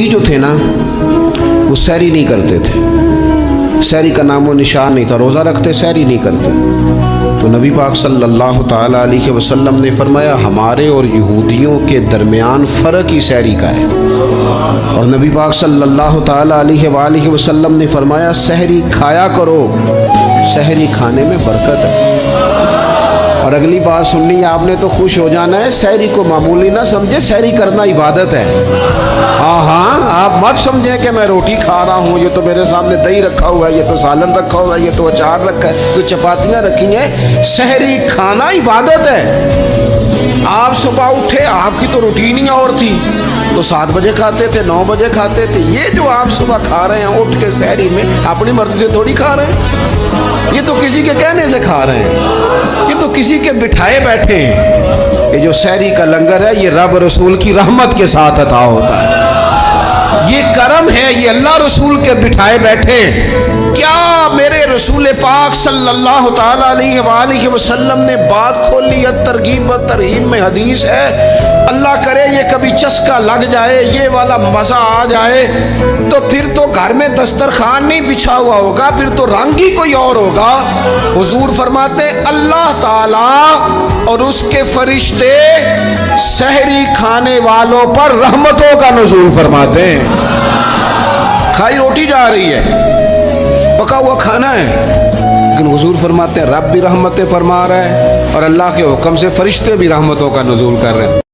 یہودی جو تھے نا وہ سحری نہیں کرتے تھے، سحری کا نام و نشان نہیں تھا، روزہ رکھتے سحری نہیں کرتے۔ تو نبی پاک صلی اللہ تعالیٰ علیہ وسلم نے فرمایا ہمارے اور یہودیوں کے درمیان فرق ہی سحری کا ہے، اور نبی پاک صلی اللہ تعالیٰ علیہ وآلہ وسلم نے فرمایا سحری کھایا کرو، سحری کھانے میں برکت ہے۔ اور اگلی بات سننی ہے آپ نے تو خوش ہو جانا ہے، سحری کو معمولی نہ سمجھے، سحری کرنا عبادت ہے۔ ہاں آپ مت سمجھیں کہ میں روٹی کھا رہا ہوں، یہ تو میرے سامنے دہی رکھا ہوا ہے، یہ تو سالن رکھا ہوا ہے، یہ تو اچار رکھا ہے، تو چپاتیاں رکھی ہیں۔ سحری کھانا عبادت ہے۔ آپ صبح اٹھے، آپ کی تو روٹین ہی اور تھی، تو 7 بجے کھاتے تھے، 9 بجے کھاتے تھے۔ یہ جو آپ صبح کھا رہے ہیں اٹھ کے سحری میں، اپنی مرضی سے تھوڑی کھا رہے ہیں، یہ تو کسی کے کہنے سے کھا رہے ہیں، یہ تو کسی کے بٹھائے بیٹھے ہیں۔ یہ جو سحری کا لنگر ہے یہ رب رسول کی رحمت کے ساتھ عطا ہوتا ہے، یہ کرم ہے، یہ اللہ رسول کے بٹھائے بیٹھے۔ کیا میرے رسول پاک صلی اللہ تعالیٰ علیہ وآلہ وسلم نے بات کھولی ہے، ترغیب و ترہیب میں حدیث ہے، اللہ کرے یہ کبھی چسکا لگ جائے، یہ والا مزہ آ جائے، تو پھر تو گھر میں دسترخوان نہیں بچھا ہوا ہوگا، پھر تو رنگ ہی کوئی اور ہوگا۔ حضور فرماتے اللہ تعالیٰ اور اس کے فرشتے سحری کھانے والوں پر رحمتوں کا نزول فرماتے ہیں۔ کھائی روٹی جا رہی ہے، پکا ہوا کھانا ہے، لیکن حضور فرماتے ہیں رب بھی رحمتیں فرما رہا ہے، اور اللہ کے حکم سے فرشتے بھی رحمتوں کا نزول کر رہے ہیں۔